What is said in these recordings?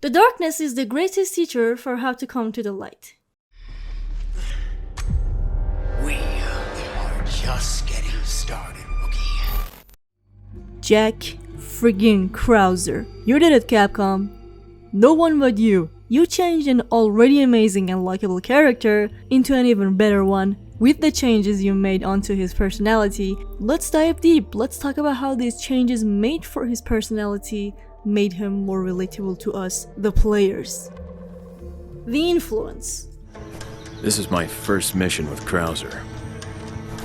The darkness is the greatest teacher for how to come to the light. We are just getting started, rookie. Jack friggin' Krauser. You did it, Capcom. No one but you. You changed an already amazing and likable character into an even better one. With the changes you made onto his personality, let's dive deep. Let's talk about how these changes made for his personality made him more relatable to us, the players. The influence. This is my first mission with Krauser.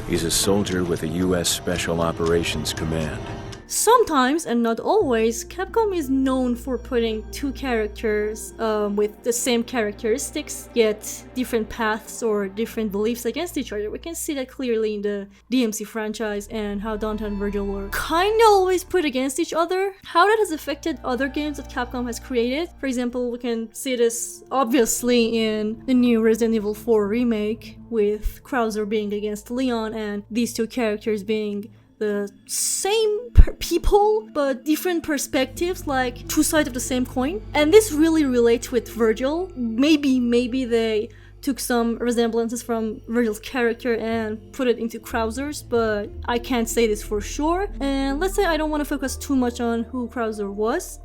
He's a soldier with the US Special Operations Command. Sometimes, and not always, Capcom is known for putting two characters with the same characteristics, yet different paths or different beliefs against each other. We can see that clearly in the DMC franchise and how Dante and Virgil were kinda always put against each other. How that has affected other games that Capcom has created. For example, we can see this obviously in the new Resident Evil 4 remake, with Krauser being against Leon and these two characters being the same people but different perspectives, like two sides of the same coin. And this really relates with Virgil. Maybe they took some resemblances from Virgil's character and put it into Krauser's, but I can't say this for sure. And let's say I don't want to focus too much on who Krauser was,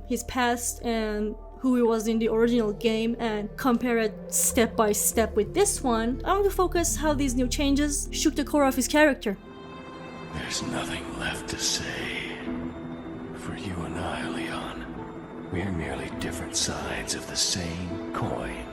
his past and who he was in the original game, and compare it step by step with this one. I want to focus how these new changes shook the core of his character. There's nothing left to say. For you and I, Leon, we're merely different sides of the same coin.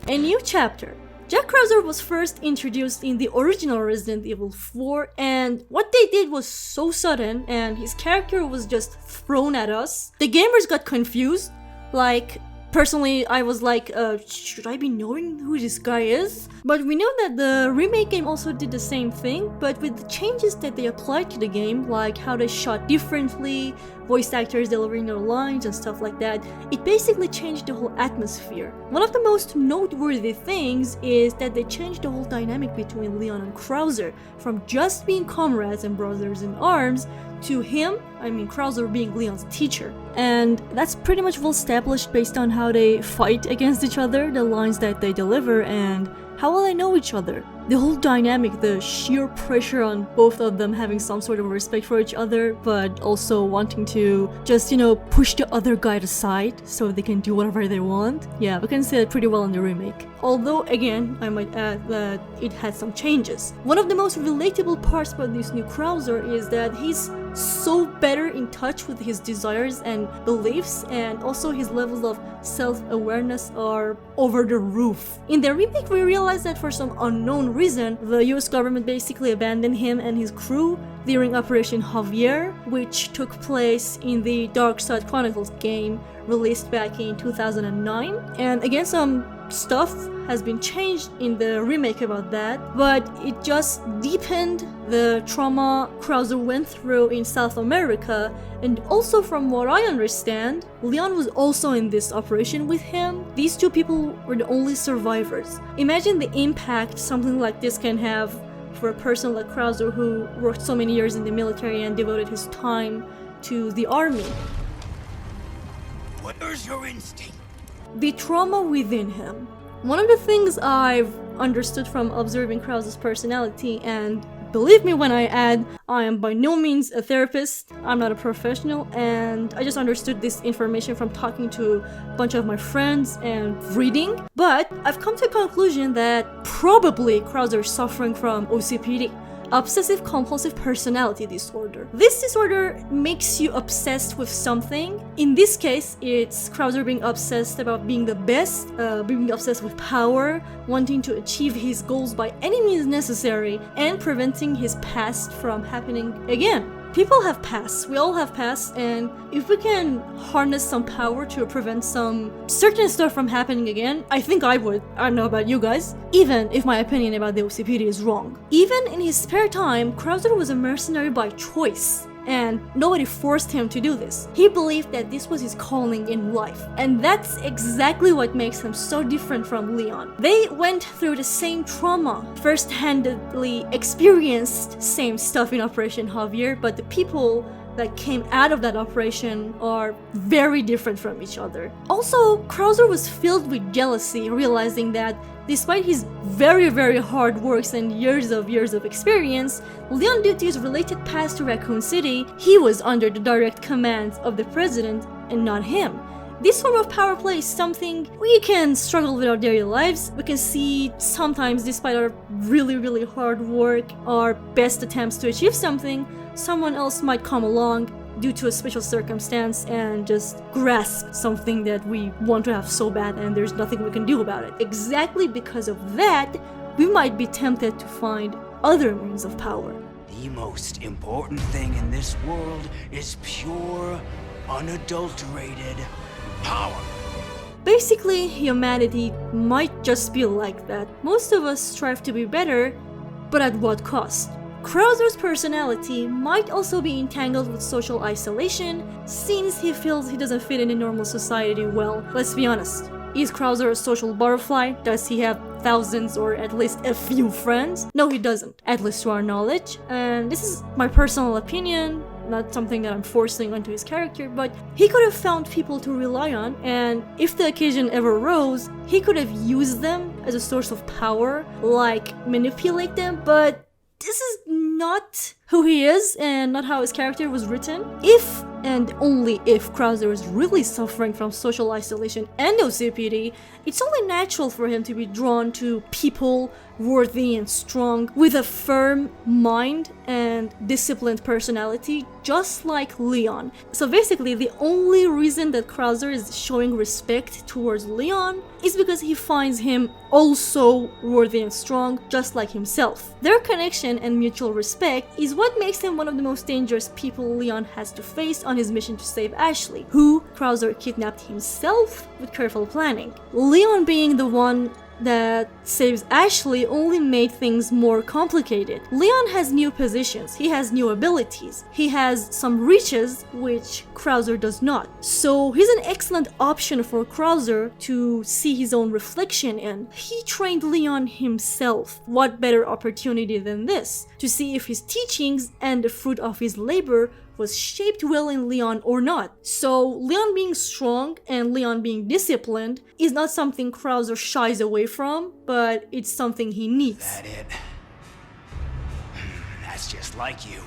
A new chapter. Jack Krauser was first introduced in the original Resident Evil 4, and what they did was so sudden, and his character was just thrown at us. The gamers got confused. Like, personally, I was like, should I be knowing who this guy is? But we know that the remake game also did the same thing, but with the changes that they applied to the game, like how they shot differently, voice actors delivering their lines and stuff like that, it basically changed the whole atmosphere. One of the most noteworthy things is that they changed the whole dynamic between Leon and Krauser, from just being comrades and brothers in arms, to Krauser being Leon's teacher. And that's pretty much well established based on how they fight against each other, the lines that they deliver, and how well they know each other. The whole dynamic, the sheer pressure on both of them having some sort of respect for each other, but also wanting to just, push the other guy aside so they can do whatever they want. Yeah, we can see that pretty well in the remake. Although, again, I might add that it had some changes. One of the most relatable parts about this new Krauser is that he's so better in touch with his desires and beliefs, and also his levels of self-awareness are over the roof. In the remake, we realized that for some unknown reason, the US government basically abandoned him and his crew during Operation Javier, which took place in the Dark Side Chronicles game released back in 2009. And again, some stuff has been changed in the remake about that, but it just deepened the trauma Krauser went through in South America. And also, from what I understand, Leon was also in this operation with him. These two people were the only survivors. Imagine the impact something like this can have for a person like Krauser, who worked so many years in the military and devoted his time to the army. Where's your instinct? The trauma within him. One of the things I've understood from observing Krauser's personality, and believe me when I add, I am by no means a therapist, I'm not a professional, and I just understood this information from talking to a bunch of my friends and reading, but I've come to a conclusion that probably Krauser is suffering from OCPD. Obsessive compulsive personality disorder. This disorder makes you obsessed with something. In this case, it's Krauser being obsessed about being the best, being obsessed with power, wanting to achieve his goals by any means necessary, and preventing his past from happening again. People have pasts, we all have pasts, and if we can harness some power to prevent some certain stuff from happening again, I think I would. I don't know about you guys. Even if my opinion about the OCPD is wrong. Even in his spare time, Krauser was a mercenary by choice, and nobody forced him to do this. He believed that this was his calling in life, and that's exactly what makes him so different from Leon. They went through the same trauma, first-handedly experienced same stuff in Operation Javier, but the people that came out of that operation are very different from each other. Also, Krauser was filled with jealousy, realizing that despite his very hard works and years of experience, Leon, due to his related past to Raccoon City, he was under the direct command of the president and not him. This sort of power play is something we can struggle with our daily lives. We can see sometimes, despite our really hard work, our best attempts to achieve something, someone else might come along due to a special circumstance and just grasp something that we want to have so bad, and there's nothing we can do about it. Exactly because of that, we might be tempted to find other means of power. The most important thing in this world is pure, unadulterated power. Basically, humanity might just be like that. Most of us strive to be better, but at what cost? Krauser's personality might also be entangled with social isolation, since he feels he doesn't fit in a normal society well. Let's be honest. Is Krauser a social butterfly? Does he have thousands or at least a few friends? No, he doesn't, at least to our knowledge. And this is my personal opinion, not something that I'm forcing onto his character, but he could have found people to rely on, and if the occasion ever arose, he could have used them as a source of power, like manipulate them, but this is not who he is and not how his character was written. If and only if Krauser is really suffering from social isolation and OCPD, it's only natural for him to be drawn to people worthy and strong with a firm mind and disciplined personality, just like Leon. So basically, the only reason that Krauser is showing respect towards Leon is because he finds him also worthy and strong, just like himself. Their connection and mutual respect is what makes him one of the most dangerous people Leon has to face on his mission to save Ashley, who Krauser kidnapped himself with careful planning. Leon being the one that saves Ashley only made things more complicated. Leon has new positions, he has new abilities, he has some riches which Krauser does not. So he's an excellent option for Krauser to see his own reflection in. He trained Leon himself. What better opportunity than this? To see if his teachings and the fruit of his labor was shaped well in Leon or not. So Leon being strong and Leon being disciplined is not something Krauser shies away from, but it's something he needs. That it? That's just like you.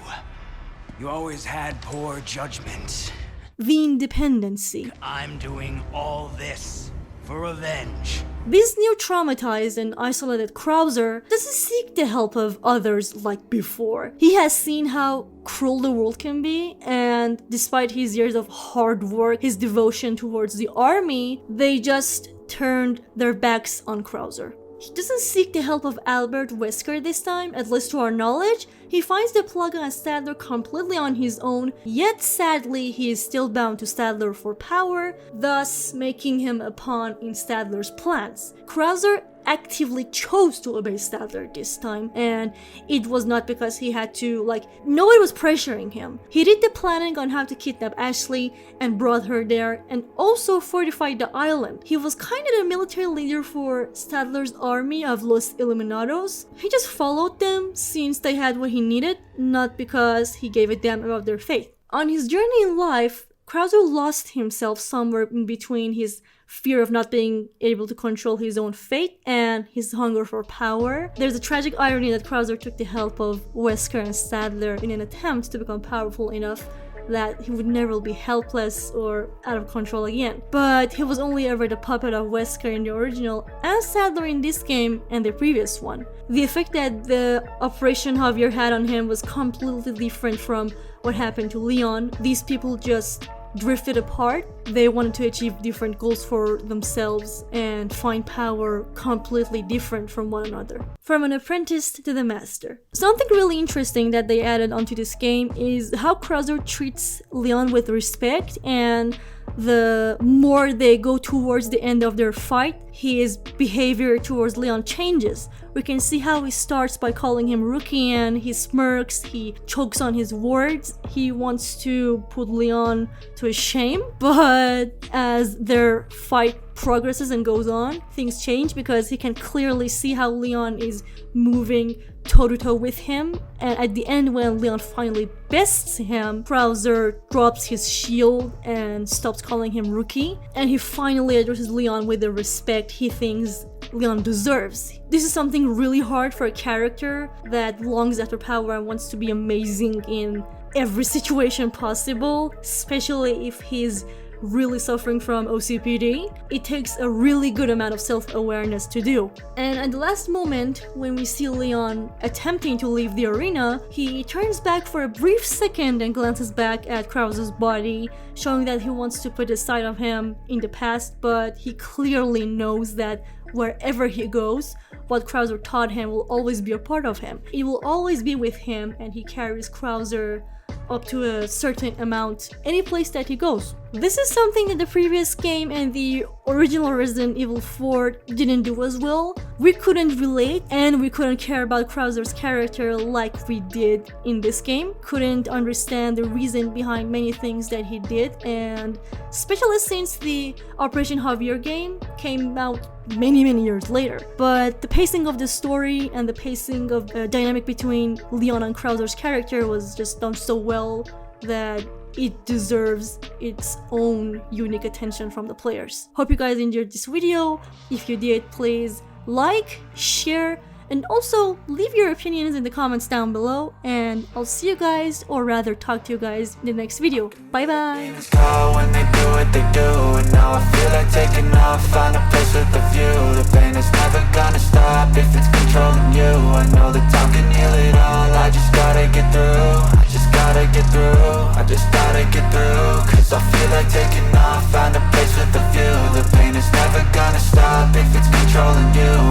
You always had poor judgment. The independency. I'm doing all this for revenge. This new traumatized and isolated Krauser doesn't seek the help of others like before. He has seen how cruel the world can be, and despite his years of hard work, his devotion towards the army, they just turned their backs on Krauser. He doesn't seek the help of Albert Wesker this time, at least to our knowledge. He finds the plug on Stadler completely on his own, yet sadly he is still bound to Stadler for power, thus making him a pawn in Stadler's plans. Krauser actively chose to obey Stadler this time, and it was not because he had to, nobody was pressuring him. He did the planning on how to kidnap Ashley and brought her there, and also fortified the island. He was kind of the military leader for Stadler's army of Los Illuminados. He just followed them since they had what he needed, not because he gave a damn about their fate. On his journey in life, Krauser lost himself somewhere in between his fear of not being able to control his own fate and his hunger for power. There's a tragic irony that Krauser took the help of Wesker and Stadler in an attempt to become powerful enough that he would never be helpless or out of control again. But he was only ever the puppet of Wesker in the original and Stadler in this game and the previous one. The effect that the Operation Javier had on him was completely different from what happened to Leon. These people just drifted apart. They wanted to achieve different goals for themselves and find power completely different from one another. From an apprentice to the master. Something really interesting that they added onto this game is how Krauser treats Leon with respect, and the more they go towards the end of their fight, his behavior towards Leon changes. We can see how he starts by calling him rookie, and he smirks, he chokes on his words, he wants to put Leon to a shame, but as their fight progresses and goes on, things change because he can clearly see how Leon is moving toe-to-toe with him. And at the end, when Leon finally bests him, Krauser drops his shield and stops calling him Rookie, and he finally addresses Leon with the respect he thinks Leon deserves. This is something really hard for a character that longs after power and wants to be amazing in every situation possible, especially if he's really suffering from OCPD. It takes a really good amount of self-awareness to do. And at the last moment, when we see Leon attempting to leave the arena, he turns back for a brief second and glances back at Krauser's body, showing that he wants to put a side of him in the past, but he clearly knows that wherever he goes, what Krauser taught him will always be a part of him. It will always be with him, and he carries Krauser up to a certain amount any place that he goes. This is something that the previous game and the original Resident Evil 4 didn't do as well. We couldn't relate and we couldn't care about Krauser's character like we did in this game. Couldn't understand the reason behind many things that he did, and especially since the Operation Javier game came out many years later. But the pacing of the story and the pacing of the dynamic between Leon and Krauser's character was just done so well that it deserves its own unique attention from the players. Hope you guys enjoyed this video. If you did, please like, share, and also leave your opinions in the comments down below, and I'll see you guys, or rather talk to you guys in the next video. Bye bye! When they do what they do, and now I feel like taking off, find a place with a view. The pain is never gonna stop if it's controlling you. I know that time can heal it all, I just gotta get through. I just gotta get through, I just gotta get through. Cause I feel like taking off, find a place with a view. The pain is never gonna stop if it's controlling you.